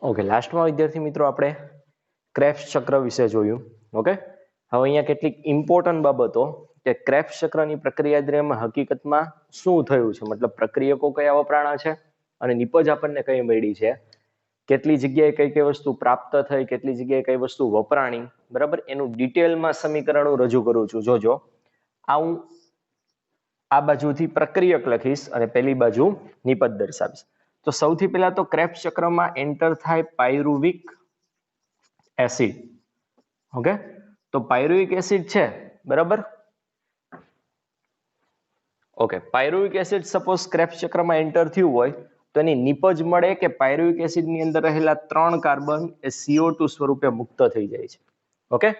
Okay, લાસ્ટમાં વિદ્યાર્થી મિત્રો આપણે ક્રેબ્સ ચક્ર વિશે જોયું. ઓકે, હવે અહીંયા કેટલીક ઇમ્પોર્ટન્ટ બાબતો કે ક્રેબ્સ ચક્રની પ્રક્રિયા દરમિયાન હકીકતમાં શું થયું છે, મતલબ પ્રક્રિયકો કયા વપરાણા છે અને નિપજ આપણને કઈ મળી છે, કેટલી જગ્યાએ કઈ કઈ વસ્તુ પ્રાપ્ત થઈ, કેટલી જગ્યાએ કઈ વસ્તુ વપરાણી, બરાબર, એનું ડિટેલમાં સમીકરણો રજૂ કરું છું. જોજો, હું આ બાજુથી પ્રક્રિયક લખીશ અને પેલી બાજુ નિપજ દર્શાવીશ. તો સૌથી પહેલા તો ક્રેબ્સ ચક્રમાં એન્ટર થાય પાયરુવિક એસિડ. ઓકે, તો પાયરુવિક એસિડ છે, બરાબર. Okay, pyruvic acid suppose crabs ચક્રમાં એન્ટર થયું હોય તો એની નિપજ મળે કે પાયરુવિક એસિડની અંદર રહેલા 3 કાર્બન એ CO2 સ્વરૂપે મુક્ત થઈ જાય છે. ઓકે,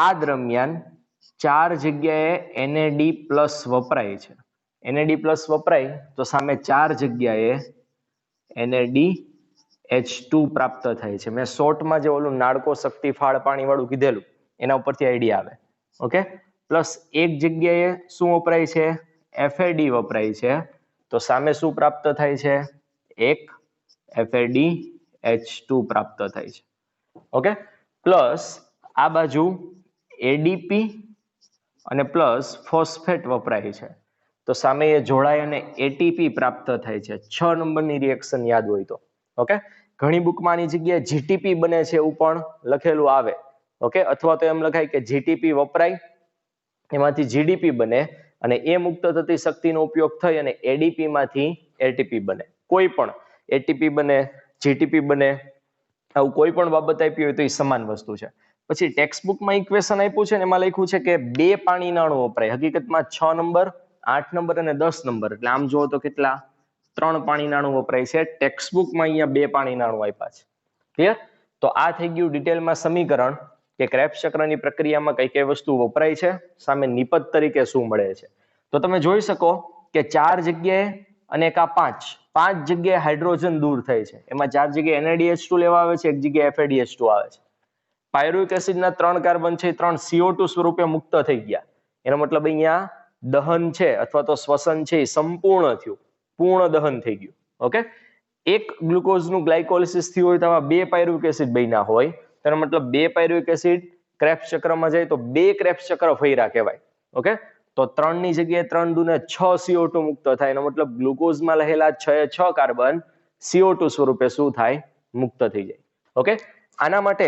આ દરમિયાન 4 જગ્યાએ NAD+ વપરાય છે. NAD+ વપરાય તો સામે 4 જગ્યાએ NADH2 પ્રાપ્ત થાય છે. મેં શોર્ટમાં જે ઓલું નાળકો શક્તિ ફાળ પાણી વાળું કીધેલું એના ઉપરથી આઈડિયા આવે. ઓકે, પ્લસ એક જગ્યાએ શું વપરાય છે? FAD વપરાય છે. તો સામે શું પ્રાપ્ત થાય છે? એક FADH2 પ્રાપ્ત થાય છે. ઓકે, પ્લસ આ બાજુ ADP અને પ્લસ ફોસ્ફેટ વપરાય છે. તો સામે એ જોડાય અને ATP પ્રાપ્ત થાય છે. 6 નંબરની રિએક્શન યાદ હોય તો. ઓકે, ઘણી બુકમાં આની જગ્યાએ GTP બને છે એવું પણ લખેલું આવે. ઓકે, અથવા તો એમ લખાય કે GTP વપરાય એમાંથી GDP બને અને એ મુક્ત થતી શક્તિનો ઉપયોગ થઈ અને ADP માંથી ATP બને. કોઈ પણ ATP બને, GTP બને, આવું કોઈ પણ બાબત આપી હોય તો એ સમાન વસ્તુ છે. પછી ટેક્સ્ટ બુકમાં ઇક્વેશન આપ્યું છે ને એમાં લખ્યું છે કે 2 પાણીના અણુ વપરાય. હકીકતમાં 6 નંબર, 8 નંબર અને 10 નંબર, એટલે આમ જુઓ તો કેટલા? 3 પાણીના અણુ વપરાય છે. ટેક્સ્ટ બુકમાં અહીંયા 2 પાણીના અણુ આપ્યા છે. ક્લિયર? તો આ થઈ ગયું ડિટેલમાં સમીકરણ કે ક્રેબ્સ ચક્રની પ્રક્રિયામાં કઈ કઈ વસ્તુ વપરાય છે, સામે નિપજ તરીકે શું મળે છે. તો તમે જોઈ શકો કે 4 જગ્યાએ અને એક આ 5 જગ્યાએ હાઇડ્રોજન દૂર થાય છે. એમાં 4 જગ્યાએ NADH2 લેવા આવે છે, એક જગ્યાએ FADH2 આવે છે. પાયરુવિક એસિડના 3 કાર્બન છે, 3 CO2 સ્વરૂપે મુક્ત થઈ ગયા. એનો મતલબ અહીંયા દહન છે અથવા તો શ્વસન છે એ સંપૂર્ણ થયું, પૂર્ણ દહન થઈ ગયું. ઓકે, એક ગ્લુકોઝનું ગ્લાયકોલિસિસ થયું હોય તો આમાં 2 પાયરુવિક એસિડ બન્યા હોય, તેનો મતલબ 2 પાયરુવિક એસિડ ક્રેબ્સ ચક્રમાં જાય તો 2 ક્રેબ્સ ચક્ર ફર્યા કહેવાય. ઓકે, તો 3 ની જગ્યાએ 3 દુને 6 CO2 મુક્ત થાય. એનો મતલબ ગ્લુકોઝમાં રહેલા 6 કાર્બન CO2 સ્વરૂપે શું થાય? મુક્ત થઈ જાય. ઓકે, આના માટે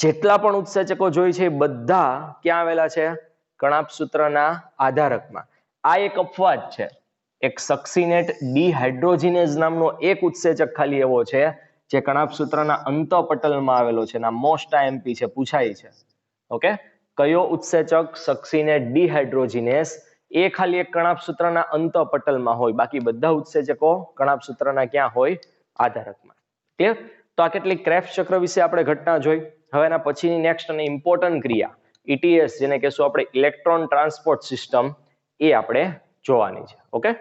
જેટલા પણ ઉત્સેચકો જોઈ છે એ બધા ક્યાં આવેલા છે? કણાભ સૂત્રના આધારકમાં. આ એક અપવાદ છે. એક સક્સિનેટ ડિહાઇડ્રોજિનેઝ નામનો એક ઉત્સેચક ખાલી એવો છે જે કણાભ સૂત્રના અંતઃપટલમાં આવેલો છે. ના મોસ્ટ IMP છે, પૂછાય છે. ઓકે, કયો ઉત્સેચક? સક્સિનેટ ડિહાઇડ્રોજિનેઝ. એ ખાલી એક કણાભ સૂત્રના અંતઃપટલમાં હોય, બાકી બધા ઉત્સેચકો કણાભ સૂત્રના ક્યાં હોય? આધારકમાં. ક્લિયર? તો આ કેટલીક ક્રેબ્સ ચક્ર વિશે આપણે ઘટના જોઈ. હવે એના પછીની નેક્સ્ટ અને ઇમ્પોર્ટન્ટ ક્રિયા ETS, જેને કહેશું આપણે ઇલેક્ટ્રોન ટ્રાન્સપોર્ટ સિસ્ટમ, એ આપણે જોવાની છે. ઓકે,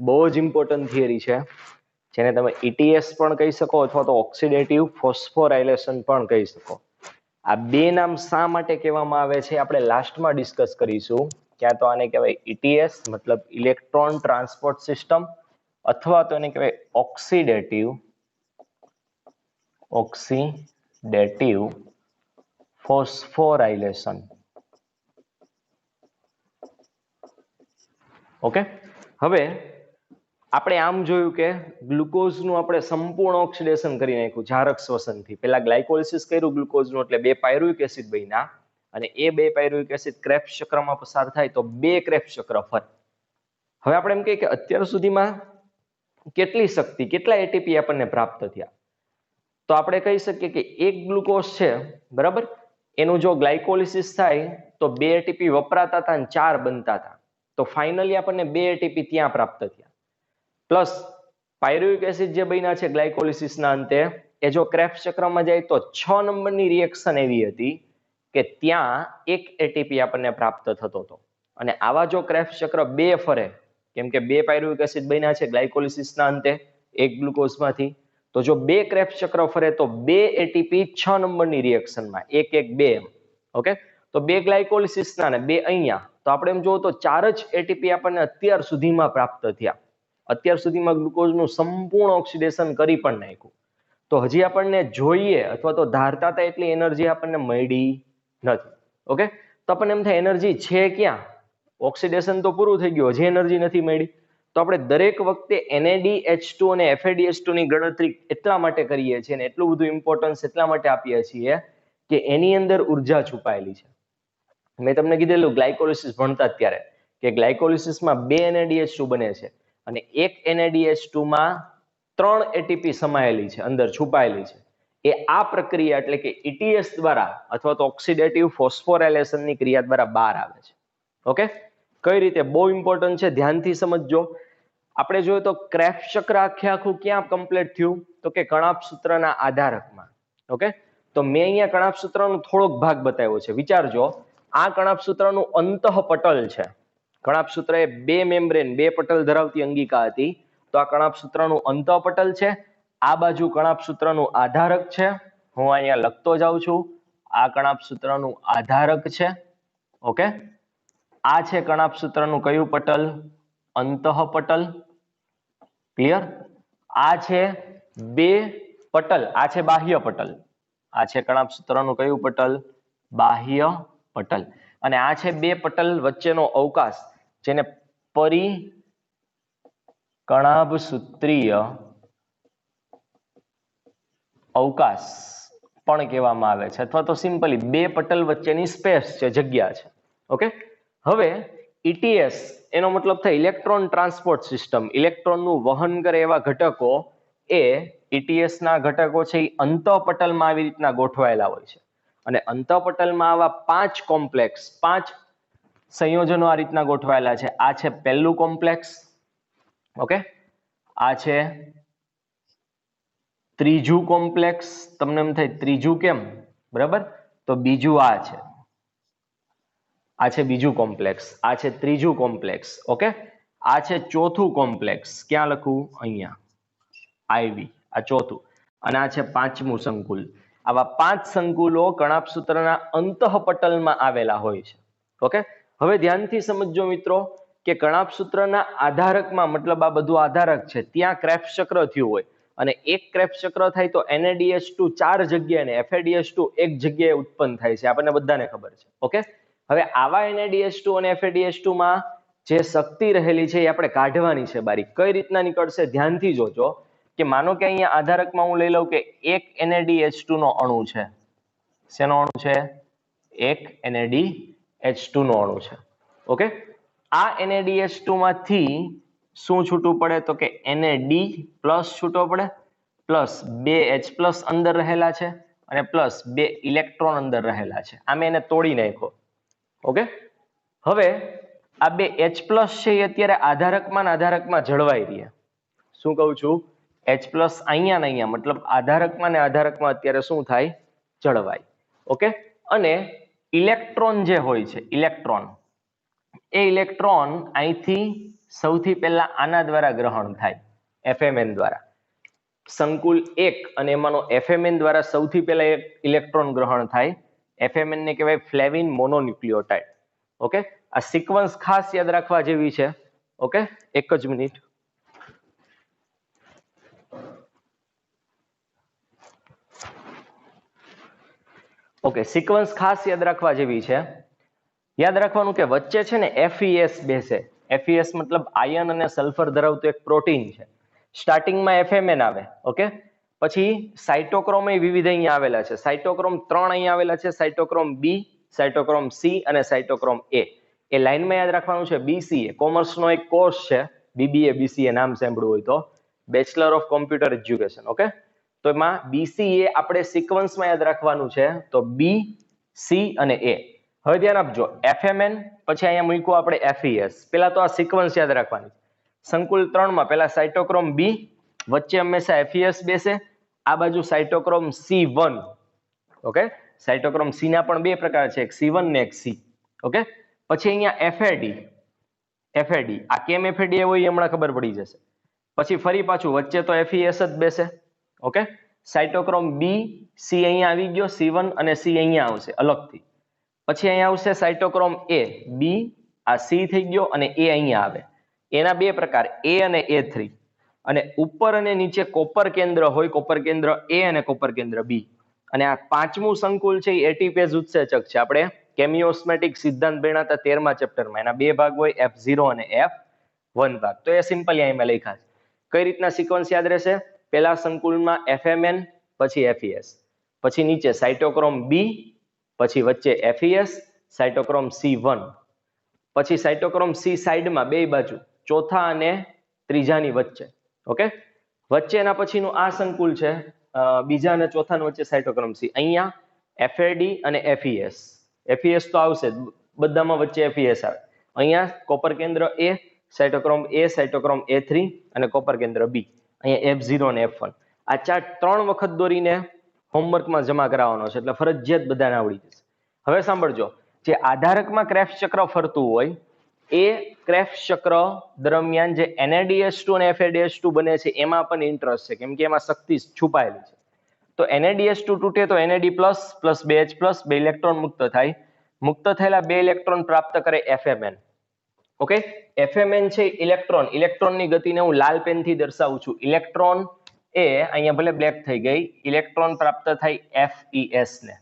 બહુ જ ઇમ્પોર્ટન્ટ થિયરી છે, જેને તમે ETS પણ કહી શકો અથવા તો ઓક્સિડેટિવ ફોસ્ફોરાયલેશન પણ કહી શકો. આ બે નામ શા માટે કહેવામાં આવે છે આપણે લાસ્ટમાં ડિસ્કસ કરીશું. ક્યાં તો આને કહેવાય ETS મતલબ ઇલેક્ટ્રોન ટ્રાન્સપોર્ટ સિસ્ટમ, અથવા તો એને કહેવાય ઓક્સિડેટિવ ફોસ્ફોરાયલેશન. ઓકે, હવે આપણે આમ જોયું કે ગ્લુકોઝનું આપણે સંપૂર્ણ ઓક્સિડેશન કરી નાખ્યું જારક શ્વસનથી. પેલા ગ્લાયકોલિસિસ કર્યું ગ્લુકોઝનું એટલે 2 પાયરુવિક એસિડ બન્યા અને એ 2 પાયરુવિક એસિડ ક્રેબ્સ ચક્રમાં પસાર થાય તો 2 ક્રેબ્સ ચક્ર ફરે. હવે આપણે એમ કહીએ કે અત્યાર સુધીમાં કેટલી શક્તિ, કેટલા ATP આપણને પ્રાપ્ત થયા? તો આપણે કહી શકીએ કે એક ગ્લુકોઝ છે, બરાબર, એનું જો ગ્લાયકોલિસિસ થાય તો 2 ATP વપરાતા હતા અને 4 બનતા હતા. તો ફાઇનલી આપણને 2 ATP ત્યાં પ્રાપ્ત થયા. પ્લસ પાયરુવિક એસિડ જે બન્યા છે ગ્લાયકોલિસિસના અંતે, એ જો ક્રેબ્સ ચક્રમાં જાય તો 6 નંબરની રિએક્શન એવી હતી કે ત્યાં 1 ATP આપણને પ્રાપ્ત થતો હતો. અને આવા જો ક્રેબ્સ ચક્ર 2 ફરે, કેમ કે 2 પાયરુવિક એસિડ બન્યા છે ગ્લાયકોલિસિસના અંતે એક ગ્લુકોઝમાંથી, તો જો 2 ક્રેબ્સ ચક્ર ફરે તો 2 ATP 6 નંબરની રિએક્શનમાં 1 1 2 એમ. ઓકે, તો 2 ગ્લાયકોલિસિસના ને 2 અહીંયા, તો આપણે એમ જોવો તો 4 જ ATP આપણને અત્યાર સુધીમાં પ્રાપ્ત થયા. અત્યાર સુધીમાં ગ્લુકોઝનું સંપૂર્ણ ઓક્સિડેશન કરી પણ નાખ્યું. તો હજી આપણને જોઈએ અથવા તો ધારતા હતા એટલી એનર્જી આપણને મળી નથી. ઓકે, તો આપણને એમ થાય એનર્જી છે ક્યાં, ઓક્સિડેશન તો પૂરું થઈ ગયું, હજી એનર્જી નથી મળી. તો આપણે દરેક વખતે NaDH2 અને FeDH2 ની ગણતરી એટલા માટે કરીએ છીએ અને એટલું બધું ઇમ્પોર્ટન્સ એટલા માટે આપીએ છીએ કે એની અંદર ઉર્જા છુપાયેલી છે. મેં તમને કીધેલું ગ્લાયકોલિસિસ ભણતા ત્યારે કે ગ્લાયકોલિસિસમાં 2 NaDH2 બને છે અને એક NaDH2 માં 3 ATP સમાયેલી છે, અંદર છુપાયેલી છે. એ આ પ્રક્રિયા એટલે કે ETS દ્વારા અથવા તો ઓક્સિડેટિવ ફોસ્ફોરાયલેશનની ક્રિયા દ્વારા બહાર આવે છે. ઓકે, કઈ રીતે, બહુ ઇમ્પોર્ટન્ટ છે, ધ્યાનથી સમજજો. આપણે જોઈએ તો ક્રેબ્સ ચક્ર આખું ક્યાં કમ્પ્લીટ થયું, તો કે કણાભ સૂત્રના આધારકમાં. ઓકે, તો મેં અહીંયા કણાભ સૂત્રનો થોડોક ભાગ બતાવ્યો છે. વિચારજો, આ કણાભ સૂત્રનું અંતઃપટલ છે. કણાભ સૂત્ર એ 2 મેમ્બ્રેન, 2 પટલ ધરાવતી અંગિકા હતી. તો આ કણાભ સૂત્રનું અંતઃપટલ છે. આ બાજુ કણાભ સૂત્રનું આધારક છે. હું અહીંયા લખતો જાઉં છું. આ કણાભ સૂત્રનું આધારક છે. ઓકે, આ છે કણાભ સૂત્રનું કયું પટલ, અંતઃપટલ. ક્લિયર? આ છે 2 પટલ, આ છે બાહ્ય પટલ. આ છે કણાભ સૂત્રનું કયું પટલ, બાહ્ય પટલ. અને આ છે 2 પટલ વચ્ચેનો અવકાશ, જેને પરિકણાભ સૂત્રીય અવકાશ પણ કહેવામાં આવે છે, અથવા તો સિમ્પલી 2 પટલ વચ્ચેની સ્પેસ છે, જગ્યા છે. ઓકે, હવે ETS એનો મતલબ થાય ઇલેક્ટ્રોન ટ્રાન્સપોર્ટ સિસ્ટમ. ઇલેક્ટ્રોનનું વહન કરે એવા ઘટકો એ ETS ના ઘટકો છે એ અંતઃપટલમાં આવી રીતના ગોઠવાયેલા હોય છે. અને અંતઃપટલમાં આવા 5 કોમ્પ્લેક્સ, 5 સંયોજનો આ રીતના ગોઠવાયેલા છે. આ છે પહેલું કોમ્પ્લેક્સ. ઓકે, આ છે ત્રીજું કોમ્પ્લેક્સ. તમને એમ થાય ત્રીજું કેમ, બરાબર, તો બીજું આ છે. આ છે બીજું કોમ્પ્લેક્સ, આ છે ત્રીજું કોમ્પ્લેક્સ. ઓકે, આ છે ચોથું કોમ્પ્લેક્સ. ક્યાં લખું, અહીંયા IV, આ ચોથું. અને આ છે પાંચમું સંકુલ. આવા 5 સંકુલો કણાભ સૂત્રના અંતઃપટલમાં આવેલા હોય છે. ઓકે, હવે ધ્યાનથી સમજજો મિત્રો કે કણાભ સૂત્રના આધારકમાં, મતલબ આ બધું આધારક છે, ત્યાં ક્રેબ્સ ચક્ર થયું હોય અને એક ક્રેબ્સ ચક્ર થાય તો NaDH2 4 જગ્યાએ ને FeDH2 એક જગ્યાએ ઉત્પન્ન થાય છે, આપણને બધાને ખબર છે. ઓકે, હવે આવા NaDH2 અને FeDH2 માં જે શક્તિ રહેલી છે એ આપણે કાઢવાની છે બારી. કઈ રીતના નીકળશે, ધ્યાનથી જોજો. કે માનો કે અહીંયા આધારકમાં હું લઈ લઉં કે એક NaDH2 નો અણુ છે. શેનો અણુ છે, એક NaDH2 નો અણુ છે. ઓકે, આ NaDH2 માંથી શું છૂટું પડે, તો કે NaD પ્લસ છૂટો પડે, પ્લસ 2H+ અંદર રહેલા છે અને પ્લસ 2 ઇલેક્ટ્રોન અંદર રહેલા છે. આ મેં એને તોડી નાખ્યો. ઓકે, હવે આ 2H+ છે એ અત્યારે આધારકમાં જળવાઈ રહે. શું કહું છું, H+ અહીંયા ને અહીંયા, મતલબ આધારકમાં ને આધારકમાં અત્યારે શું થાય, જળવાય. ઓકે, અને ઇલેક્ટ્રોન જે હોય છે, ઇલેક્ટ્રોન, એ ઇલેક્ટ્રોન અહીંથી સૌથી પહેલા આના દ્વારા ગ્રહણ થાય, FMN દ્વારા. સંકુલ 1 અને એમાંનો FMN દ્વારા સૌથી પહેલા એક ઇલેક્ટ્રોન ગ્રહણ થાય. FMN ને કહેવાય ફ્લેવિન મોનોન્યુક્લિયોટાઇડ. ઓકે, આ સિક્વન્સ ખાસ યાદ રાખવા જેવી છે. ઓકે, એક જ મિનિટ. ઓકે, સિક્વન્સ ખાસ યાદ રાખવા જેવી છે. યાદ રાખવાનું કે વચ્ચે છે ને FeS બેસે. FeS મતલબ આયર્ન અને સલ્ફર ધરાવતું એક પ્રોટીન છે. સ્ટાર્ટિંગમાં FMN આવે. ઓકે, પછી સાઇટોક્રોમ એ વિવિધ અહીંયા આવેલા છે. સાઇટોક્રોમ 3 અહીંયા આવેલા છે, સાઇટોક્રોમ B, સાઇટોક્રોમ C અને સાઇટોક્રોમ A. એ લાઈનમાં યાદ રાખવાનું છે. BCA કોમર્સનો એક કોર્સ છે, BBA નામ સાંભળ્યું હોય તો, bachelor of computer education. Okay, તો એમાં BCA આપણે સિક્વન્સમાં યાદ રાખવાનું છે, તો B, C અને A. હવે ધ્યાન આપજો, FMN પછી અહીંયા મૂક્યું આપણે FeS. પેલા તો આ સિક્વન્સ યાદ રાખવાની. સંકુલ 3 માં પહેલા સાઇટોક્રોમ B, વચ્ચે હંમેશા FeS બેસે, આ બાજુ cytochrome C1. Okay, cytochrome C ના પણ 2 પ્રકાર છે, એક C1 ને એક C. ઓકે, પછી અહીંયા FAD. આ કેમ FAD હોય એ હમણાં ખબર પડી જશે. પછી ફરી પાછું વચ્ચે તો FeS જ બેસે. ઓકે, સાઇટોક્રોમ B, C અહીંયા આવી ગયો, C1 અને C અહીંયા આવશે અલગથી. પછી અહીંયા આવશે સાઇટોક્રોમ A, B, આ C થઈ ગયો અને A અહીંયા આવે. એના 2 પ્રકાર, A અને A3. અને ઉપર અને નીચે કોપર કેન્દ્ર હોય, કોપર કેન્દ્ર A અને કોપર કેન્દ્ર B. અને આ પાંચમું સંકુલ છે એ એટીપેઝ ઉત્સેચક છે. આપણે કેમિયોસ્મેટિક સિદ્ધાંત ભણ્યા હતા 13મા ચેપ્ટરમાં. એના બે ભાગ હોય, F0 અને F1 ભાગ. તો એ સિમ્પલી અહીંયા લખ્યા છે. કઈ રીતના સિક્વન્સ યાદ રહેશે? પહેલા સંકુલમાં FMN, પછી FES, પછી નીચે સાઇટોક્રોમ B, પછી વચ્ચે FES, સાઇટોક્રોમ C1, પછી સાઇટોક્રોમ C સાઈડમાં બે બાજુ, ચોથા અને ત્રીજાની વચ્ચે. ઓકે, વચ્ચે એના પછીનું આ સંકુલ છે, બીજા અને ચોથાની વચ્ચે સાઇટોક્રોમ C. અહીંયા FAD અને FES. FES તો આવશે જ, બધામાં વચ્ચે FES આવે. અહીંયા કોપર કેન્દ્ર A, cytochrome A, cytochrome A3 અને કોપર કેન્દ્ર B. અહીંયા F0 અને F1. આ ચાર્ટ 3 વખત દોરીને હોમવર્કમાં જમા કરાવવાનો છે, એટલે ફરજિયાત બધાને આવડી જશે. હવે સાંભળજો, જે આધારકમાં ક્રેફ્ટ ચક્ર ફરતું હોય એ ક્રેફ્ટ ચક્ર દરમિયાન જે NaDH2 અને FADH2 બને છે એમાં પણ ઇન્ટરેસ્ટ છે, કેમ કે એમાં શક્તિ છુપાયેલી છે. તો NaDH2 તૂટે તો NAD+ + 2H+, 2 ઇલેક્ટ્રોન મુક્ત થાય. મુક્ત થયેલા 2 ઇલેક્ટ્રોન પ્રાપ્ત કરે FMN. ઓકે, FMN છે ઇલેક્ટ્રોનની ગતિને હું લાલ પેનથી દર્શાવું છું. ઇલેક્ટ્રોન એ અહીંયા ભલે બ્લેક થઈ ગઈ, ઇલેક્ટ્રોન પ્રાપ્ત થાય FES ને.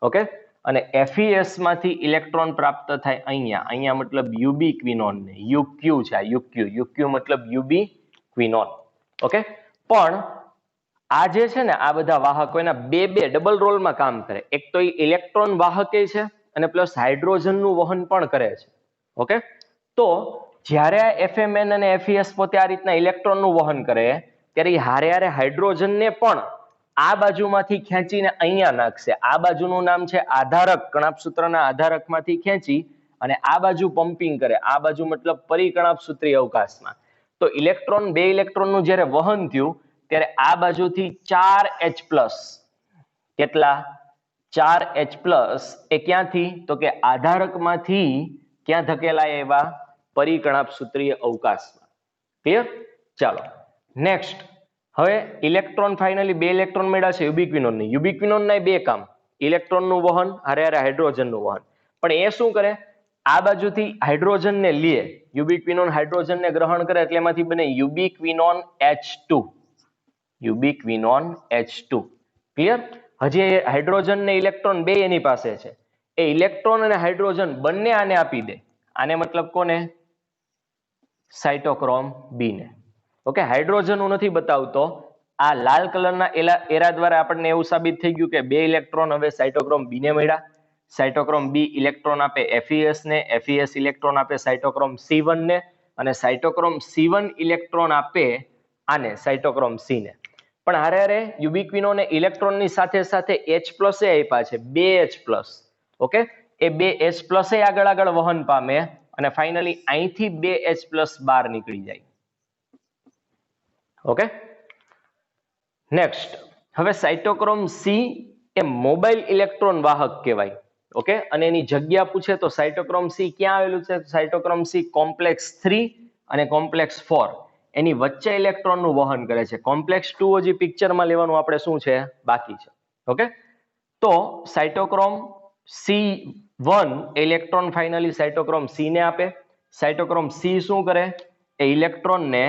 ઓકે, અને FES માંથી ઇલેક્ટ્રોન પ્રાપ્ત થાય અહીંયા મતલબ યુબિક્વિનોન ને, UQ છે આ UQ મતલબ યુબિક્વિનોન. ઓકે, પણ આ જે છે ને આ બધા વાહકો એના બે ડબલ રોલમાં કામ કરે. એક તો ઇલેક્ટ્રોન વાહકે છે અને પ્લસ હાઇડ્રોજનનું વહન પણ કરે છે. ઓકે, તો જ્યારે આ FMN અને FES પોતે આ રીતના ઇલેક્ટ્રોનનું વહન કરે ત્યારે હારે હારે હાઇડ્રોજનને પણ આ બાજુમાંથી ખેંચીને અહીંયા નાખશે. આ બાજુનું નામ છે આધારક. કણાભસૂત્રના આધારકમાંથી ખેંચી અને આ બાજુ પમ્પિંગ કરે. આ બાજુ મતલબ પરિકણાભસૂત્રીય અવકાશમાં. તો ઇલેક્ટ્રોન, બે ઇલેક્ટ્રોનનું જ્યારે વહન થયું ત્યારે આ બાજુથી 4H+, કેટલા 4H+, એ ક્યાંથી? તો કે આધારકમાંથી ક્યાં ધકેલાય? એવા પરિકણાભસૂત્રીય અવકાશમાં. ક્લિયર? ચાલો નેક્સ્ટ. હવે ઇલેક્ટ્રોન ફાઇનલી બે ઇલેક્ટ્રોન મળ્યા છે યુબિક્વિનોનની. યુબિક્વિનોનના બે કામ, ઇલેક્ટ્રોનનું વહન હારે હારે હાઇડ્રોજનનું વહન. પણ એ શું કરે? આ બાજુથી હાઇડ્રોજનને લે, યુબિક્વિનોન હાઇડ્રોજનને ગ્રહણ કરે એટલે એમાંથી બને યુબિક્વિનોન H2. યુબિક્વિનોન H2. ક્લિયર? હજી હાઇડ્રોજન ને ઇલેક્ટ્રોન બે એની પાસે છે. એ ઇલેક્ટ્રોન અને હાઇડ્રોજન બંને આને આપી દે. આને મતલબ કોને? સાઇટોક્રોમ B ને. ઓકે, હાઇડ્રોજન હું નથી બતાવતો, આ લાલ કલરના એરા દ્વારા આપણને એવું સાબિત થઈ ગયું કે બે ઇલેક્ટ્રોન હવે સાઇટોક્રોમ B ને મળ્યા. સાઇટોક્રોમ B ઇલેક્ટ્રોન આપે FES ને, FES ઇલેક્ટ્રોન આપે સાઇટોક્રોમ C1 ને, અને સાઇટોક્રોમ C1 ઇલેક્ટ્રોન આપે આને સાઇટોક્રોમ C ને. પણ હારે હારે યુબિક્વિનોને ઇલેક્ટ્રોનની સાથે સાથે H+ એ આપ્યા છે, 2H+. ઓકે, એ 2H+ એ આગળ વહન પામે અને ફાઇનલી અહીંથી 2H+ બહાર નીકળી જાય. Okay, next. હવે સાઇટોક્રોમ C એ મોબાઈલ ઇલેક્ટ્રોન વાહક કહેવાય. ઓકે, અને એની જગ્યા પૂછે તો સાઇટોક્રોમ C ક્યાં આવેલું છે? સાઇટોક્રોમ C કોમ્પ્લેક્સ 3 અને કોમ્પ્લેક્સ 4 એની વચ્ચે ઇલેક્ટ્રોનનું વહન કરે છે. કોમ્પ્લેક્સ 2 હજી પિક્ચરમાં લેવાનું આપણે શું છે બાકી છે. ઓકે, તો cytochrome C1 electron finally cytochrome C ને આપે. સાઇટોક્રોમ C શું કરે? એ ઇલેક્ટ્રોનને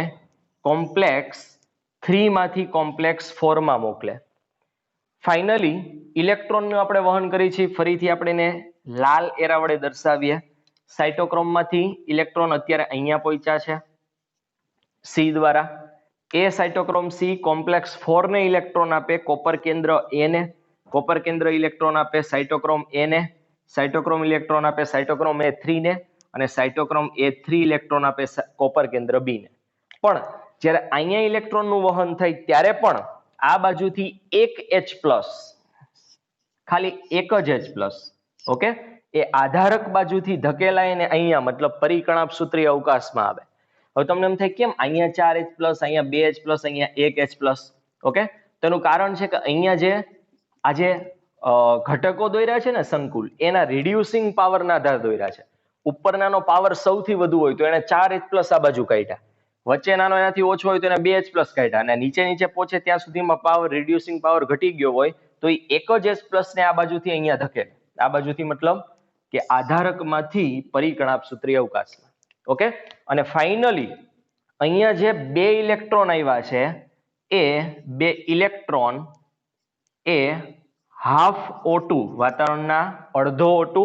કોમ્પ્લેક્સ 3 માંથી કોમ્પ્લેક્સ 4 માં મોકલે. ફાઇનલી ઇલેક્ટ્રોનનું આપણે વહન કરી છીએ, ફરીથી આપણે એને લાલ એરા વડે દર્શાવીએ. સાઇટોક્રોમમાંથી ઇલેક્ટ્રોન અત્યારે અહીંયા પહોંચ્યા છે C દ્વારા. એ સાઇટોક્રોમ C કોમ્પ્લેક્સ 4 ને ઇલેક્ટ્રોન આપે કોપર કેન્દ્ર A ને, કોપર કેન્દ્ર ઇલેક્ટ્રોન આપે સાઇટોક્રોમ A ને, સાઇટોક્રોમ ઇલેક્ટ્રોન આપે સાઇટોક્રોમ A3 ને, અને સાઇટોક્રોમ A3 ઇલેક્ટ્રોન આપે કોપર કેન્દ્ર B ને. પણ જ્યારે અહીંયા ઇલેક્ટ્રોનનું વહન થાય ત્યારે પણ આ બાજુથી એક H+, ખાલી એક જ H+, ઓકે, એ આધારક બાજુથી ધકેલાય અને અહીંયા મતલબ પરિકણાભસૂત્રીય અવકાશમાં આવે. હવે તમને એમ થાય કેમ અહીંયા 4H+, અહીંયા 2H+, અહીંયા 1H+. ઓકે, તેનું કારણ છે કે અહીંયા જે આજે ઘટકો દોર્યા છે ને સંકુલ, એના રિડ્યુસિંગ પાવરના આધારે દોર્યા છે. ઉપરનાનો પાવર સૌથી વધુ હોય તો એને 4H+ આ બાજુ કાઢ્યા, વચ્ચેનાનો એનાથી ઓછો હોય તો એને 2H+ કાઢ્યા, અને નીચે પહોંચે ત્યાં સુધીમાં પાવર રિડ્યુસિંગ પાવર ઘટી ગયો હોય તો એ એક જ H+ ને આ બાજુથી અહીંયા ધકેલે. આ બાજુથી મતલબ કે આધારકમાંથી પરિકણાભસૂત્રીય અવકાશમાં. ઓકે, અને ફાઇનલી અહીંયા જે બે ઇલેક્ટ્રોન આવ્યા છે એ બે ઇલેક્ટ્રોન એ હાફ O2 વાતાવરણના અડધો O2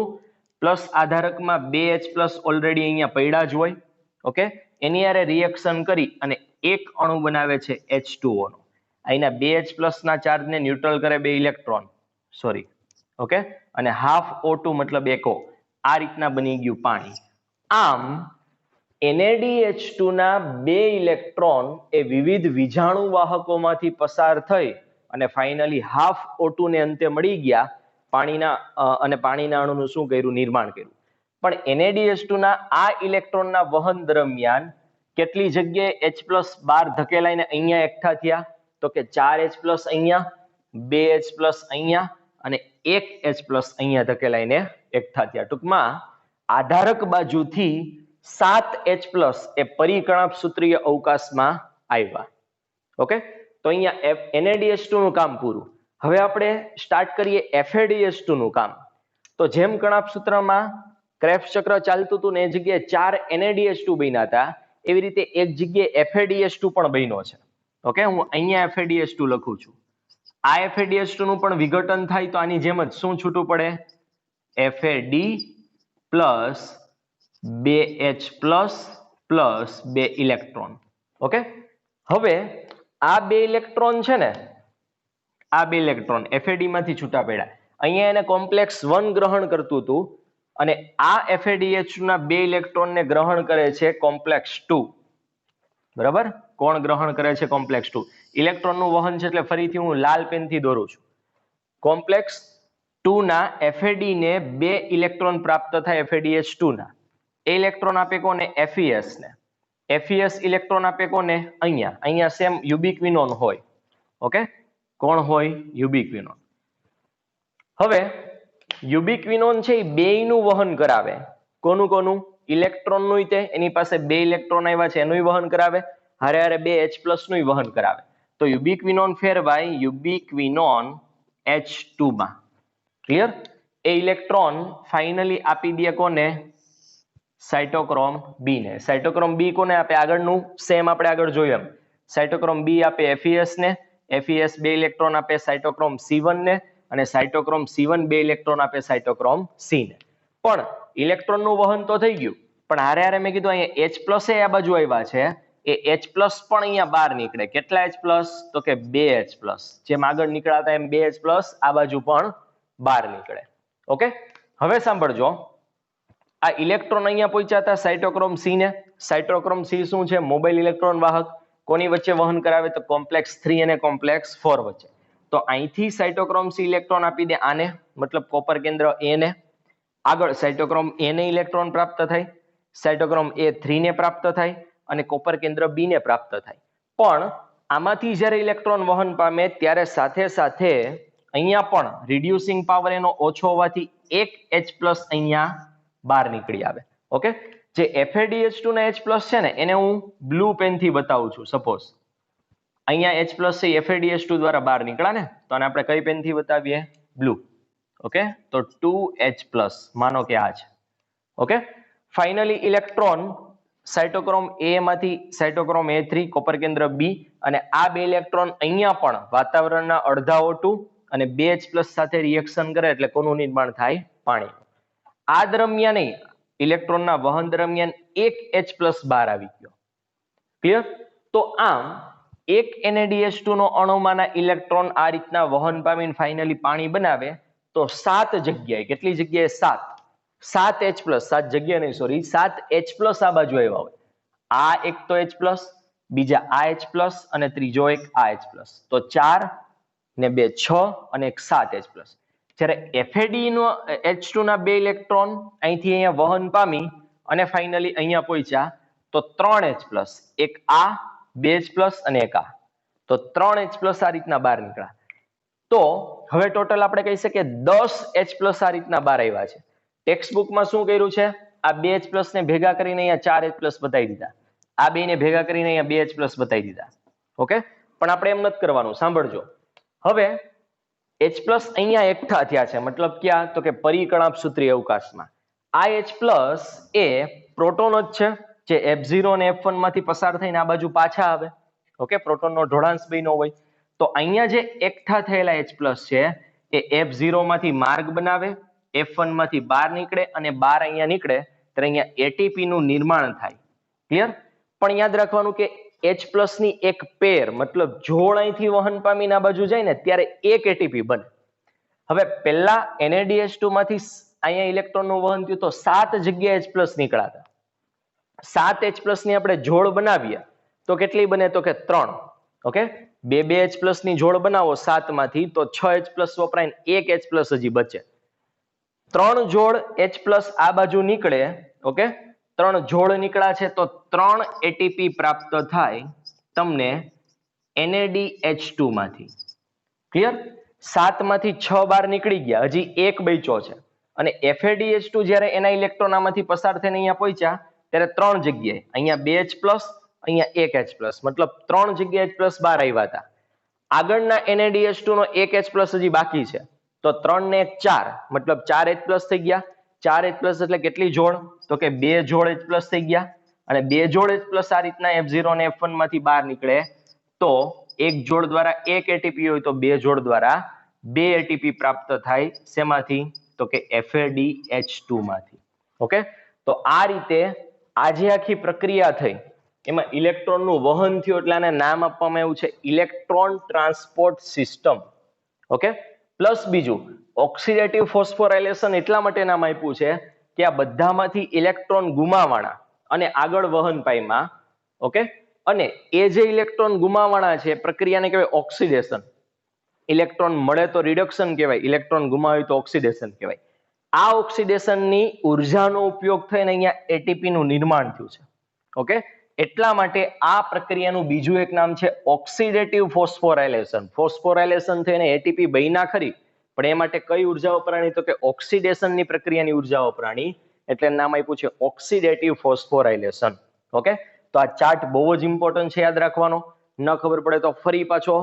પ્લસ આધારકમાં 2H+ ઓલરેડી અહીંયા પડ્યા જ હોય. ઓકે, એની હારે રિએક્શન કરી અને એક અણુ બનાવે છે H2O નો. અહીંના 2H+ ના ચાર્જને ન્યુટ્રલ કરે બે ઇલેક્ટ્રોન, સોરી, ઓકે, અને હાફ O2 મતલબ એકો. આ રીતના બની ગયું પાણી. આમ NaDH2 ના બે ઇલેક્ટ્રોન એ વિવિધ વિજાણુ વાહકોમાંથી પસાર થઈ અને ફાઇનલી હાફ O2 ને અંતે મળી ગયા પાણીના અને પાણીના અણુનું શું કર્યું? નિર્માણ કર્યું. પણ NaDH2 ના આ ઇલેક્ટ્રોનના વહન દરમિયાન કેટલી જગ્યાએ H+ બહાર ધકેલાઈને અહીંયા એકઠા થયા? તો કે 4H+ અહીંયા, 2H+ અહીંયા અને 1H+ અહીંયા ધકેલાઈને એકઠા થયા. ટૂંકમાં આધારક બાજુથી 7H+ એ પરિકણાપ સૂત્રીય અવકાશમાં આવ્યા. ઓકે, તો અહીંયા NaDH2 નું કામ પૂરું. હવે આપણે સ્ટાર્ટ કરીએ FADH2 નું કામ. તો જેમ કણાપ સૂત્રમાં ક્રેબ્સ ચક્ર ચાલતું હતું ને એ જગ્યાએ 4 NaDH2 બન્યા હતા, એવી રીતે એક જગ્યાએ FADH2 પણ બન્યો છે. ઓકે, હું અહીંયા FADH2 લખું છું. આ FADH2 નું પણ વિઘટન થાય તો આની જેમ જ શું છૂટું પડે? FAD plus 2H+ plus 2 electron. Okay, હવે આ બે ઇલેક્ટ્રોન છે ને, આ બે ઇલેક્ટ્રોન FAD માંથી છૂટા પડ્યા. અહીંયા એને કોમ્પ્લેક્સ 1 ગ્રહણ કરતું હતું અને આ FADH ના બે ઇલેક્ટ્રોનને ગ્રહણ કરે છે કોમ્પ્લેક્સ 2. બરાબર? કોણ ગ્રહણ કરે છે? કોમ્પ્લેક્સ 2. ઇલેક્ટ્રોનનું વહન છે એટલે ફરીથી હું લાલ પેનથી દોરું છું. કોમ્પ્લેક્સ 2 ના FAD ને બે ઇલેક્ટ્રોન પ્રાપ્ત થાય FADH2 ના. એ ઇલેક્ટ્રોન આપે કોને? FES ને. FES ઇલેક્ટ્રોન આપે કોને? અહીંયા સેમ યુબિક્વિનોન હોય. ઓકે, કોણ હોય? યુબિક્વિનોન. હવે યુબિક્વિનોન છે એ બેયનું વહન કરાવે. કોનું? ઇલેક્ટ્રોનનું. એની પાસે બે ઇલેક્ટ્રોન આવ્યા છે એનું વહન કરાવે, હારે હારે 2H+ નું વહન કરાવે. તો યુબિક્વિનોન ફેરવાય યુબિક્વિનોન H2 માં. ક્લિયર? એ ઇલેક્ટ્રોન ફાઇનલી આપી દે કોને? સાઇટોક્રોમ B ને. સાઇટોક્રોમ B કોને આપે? આગળનું સેમ આપણે આગળ જોયું એમ. સાઇટોક્રોમ B આપે FES ને, FES બે ઇલેક્ટ્રોન આપે સાઇટોક્રોમ C1 ને અને સાઇટોક્રોમ C1 બે ઇલેક્ટ્રોન આપે સાઇટોક્રોમ C ને. પણ ઇલેક્ટ્રોનનું વહન તો થઈ ગયું, પણ હારે હારે મેં કીધું અહીંયા H+ એ આ બાજુ આવ્યા છે, એ H+ પણ અહીંયા બહાર નીકળે. કેટલા H+? તો કે 2H+. જેમ આગળ નીકળાતા એમ 2H+ આ બાજુ પણ બહાર નીકળે. ઓકે, હવે સાંભળજો. આ ઇલેક્ટ્રોન અહીંયા પહોંચ્યા હતા સાઇટોક્રોમ C ને. સાઇટોક્રોમ C શું છે? મોબાઈલ ઇલેક્ટ્રોન વાહક. કોની વચ્ચે વહન કરાવે? તો કોમ્પ્લેક્સ 3 અને કોમ્પ્લેક્સ 4 વચ્ચે. તો અહીંથી સાઇટોક્રોમ C ઇલેક્ટ્રોન આપી દે આને, મતલબ કોપર કેન્દ્ર A ને. આગળ સાઇટોક્રોમ A ને ઇલેક્ટ્રોન પ્રાપ્ત થાય, સાઇટોક્રોમ A3 ને પ્રાપ્ત થાય અને કોપર કેન્દ્ર B ને પ્રાપ્ત થાય. પણ આમાંથી જ્યારે ઇલેક્ટ્રોન વહન પામે ત્યારે સાથે સાથે અહીંયા પણ રિડ્યુસિંગ પાવર એનો ઓછો હોવાથી એક H+ અહીંયા બહાર નીકળી આવે. ઓકે, જે FADH2 ના H+ છે ને એને હું બ્લુ પેનથી બતાવું છું. સપોઝ અહીંયા H+ છે FADH2 દ્વારા બહાર નીકળ્યા ને, તો આને આપણે કઈ પેનથી બતાવીએ? બ્લુ. ઓકે, તો 2H+ માનો કે આ છે. Okay, finally electron cytochrome A માંથી સાઇટોક્રોમ A3 કોપર કેન્દ્ર B અને આ બે ઇલેક્ટ્રોન અહીંયા પણ વાતાવરણના અડધા O2 અને 2H+ સાથે રિએક્શન કરે એટલે કોનું નિર્માણ થાય? પાણી. આ દરમિયાન ઇલેક્ટ્રોનના વહન દરમિયાન એક H+ બહાર આવી ગયો. ક્લિયર? તો આમ એક NaDH2 નો અણુમાંના ઇલેક્ટ્રોન આ રીતના વહન પામીને ફાઇનલી પાણી બનાવે તો 7 જગ્યાએ, કેટલી જગ્યાએ? 7H+, 7 જગ્યા નહીં, સોરી, 7H+ આ બાજુ આવ્યા હોય. આ એક તો H+, બીજા આ H+ અને ત્રીજો એક આ H+. તો 4 ને 2 6 અને એક 7H+. જ્યારે FAD નો H2 ના બે ઇલેક્ટ્રોન અહીંથી અહીંયા વહન પામી અને ફાઇનલી અહીંયા પહોંચ્યા તો 3H+, એક આ 2H+ અને એક આ. તો 3H+ આ રીતના બહાર નીકળ્યા. તો હવે ટોટલ આપણે કહી શકીએ 10H+ આ રીતના બહાર આવ્યા છે. ટેક્સ્ટ બુકમાં શું કર્યું છે? આ 2H+ ને ભેગા કરીને અહીંયા 4H+ બતાવી દીધા, આ બે ને ભેગા કરીને અહીંયા 2H+ બતાવી દીધા. ઓકે, પણ આપણે એમ નથી કરવાનું. સાંભળજો. હવે H+ અહીંયા એકઠા થયા છે, મતલબ ક્યાં? તો કે પરિકણાપ સૂત્રીય અવકાશમાં. આ H+ એ પ્રોટોન જ છે, જે F0 અને F1 માંથી પસાર થઈને આ બાજુ પાછા આવે. ઓકે, પ્રોટોનનો ઢોળાંશ બન્યો હોય તો અહીંયા જે એકઠા થયેલા H+ છે એ F0 માંથી માર્ગ બનાવે, F1 માંથી બહાર નીકળે અને બહાર અહીંયા નીકળે ત્યારે અહીંયા એટીપી નું નિર્માણ થાય. ક્લિયર? પણ યાદ રાખવાનું કે H+ ની એક પેર મતલબ જોડ અહીંથી વહન પામીને આ બાજુ જાય ને ત્યારે એક એટીપી બને. હવે પહેલા NaDH2 માંથી અહીંયા ઇલેક્ટ્રોનનું વહન થયું તો 7 જગ્યાએ H+ નીકળ્યા હતા. 7 H+ ની આપણે જોડ બનાવીએ તો કેટલી બને તો કે 3. ઓકે, બે H+ ની જોડ બનાવો 7 માંથી તો 6 H+ વપરાય ને 1 H+ હજી બચે. 3 જોડ H+ આ બાજુ નીકળે. ઓકે, 3 જોડ નીકળ્યા છે તો 3 એટીપી પ્રાપ્ત થાય તમને NaDH2 માંથી. ક્લિયર? 7 માંથી 6 બહાર નીકળી ગયા, હજી એક બચ્યો છે. અને FADH2 જ્યારે એના ઇલેક્ટ્રોન આમાંથી પસાર થઈને અહીંયા પહોંચ્યા ત્યારે 3 જગ્યાએ, અહીંયા 2 H+, અહીંયા 1 H+, મતલબ 3 જગ્યાએ H+ બહાર આવ્યા હતા. આગળના NaDH2 નો 1 H+ હજી બાકી છે તો 3 ને 1 4, મતલબ 4 H+ થઈ ગયા. 4 H+ એટલે કેટલી જોડ? તો કે 2 જોડ H+ થઈ ગયા. અને 2 જોડ H+ આ રીતના F0 અને F1 માંથી બહાર નીકળે તો એક જોડ દ્વારા એક એટીપી હોય તો 2 જોડ દ્વારા 2 એટીપી પ્રાપ્ત થાય. શેમાંથી? તો કે FADH2 માંથી. ઓકે, તો આ રીતે આ જે આખી પ્રક્રિયા થઈ એમાં ઇલેક્ટ્રોનનું વહન થયું એટલે આને નામ આપવામાં આવ્યું છે electron transport system. Okay, plus બીજું ઓક્સિડેટિવ ફોસ્ફોરાયલેશન એટલા માટે નામ આપ્યું છે કે આ બધામાંથી ઇલેક્ટ્રોન ગુમાવાના અને આગળ વહન પામ્યા. ઓકે, અને એ જે ઇલેક્ટ્રોન ગુમાવાના છે પ્રક્રિયાને કહેવાય ઓક્સિડેશન. ઇલેક્ટ્રોન મળે તો રિડક્શન કહેવાય, ઇલેક્ટ્રોન ગુમાવે તો ઓક્સિડેશન કહેવાય. આ ઓક્સિડેશનની ઉર્જાનો ઉપયોગ થઈને અહીંયા એટીપી નું નિર્માણ થયું છે. ઓકે, એટલા માટે આ પ્રક્રિયાનું બીજું એક નામ છે ઓક્સિડેટિવ ફોસ્ફોરાયલેશન. ફોસ્ફોરાયલેશન થઈને એટીપી બન્યા ખરી, પણ એ માટે કઈ ઉર્જા વપરાણી? તો કે ઓક્સિડેશનની પ્રક્રિયાની ઉર્જા વપરાણી, એટલે નામ આપ્યું છે ઓક્સિડેટિવ ફોસ્ફોરાયલેશન. ઓકે, તો આ ચાર્ટ બહુ જ ઇમ્પોર્ટન્ટ છે, યાદ રાખવાનો. ન ખબર પડે તો ફરી પાછો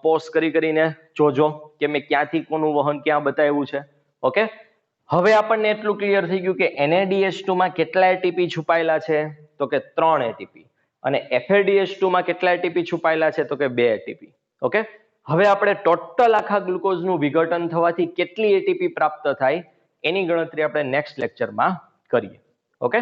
પોઝ કરીને જોજો કે મેં ક્યાંથી કોનું વહન ક્યાં બતાવ્યું છે. ઓકે, હવે આપણને એટલું ક્લિયર થઈ ગયું કે NaDH2 માં કેટલા એટીપી છુપાયેલા છે? તો કે 3 એટીપી. અને FADH2 માં કેટલા એટીપી છુપાયેલા છે? તો કે 2 એટીપી. ઓકે, હવે આપણે ટોટલ આખા ગ્લુકોઝનું વિઘટન થવાથી કેટલી એટીપી પ્રાપ્ત થાય એની ગણતરી આપણે નેક્સ્ટ લેક્ચરમાં કરીએ. ઓકે.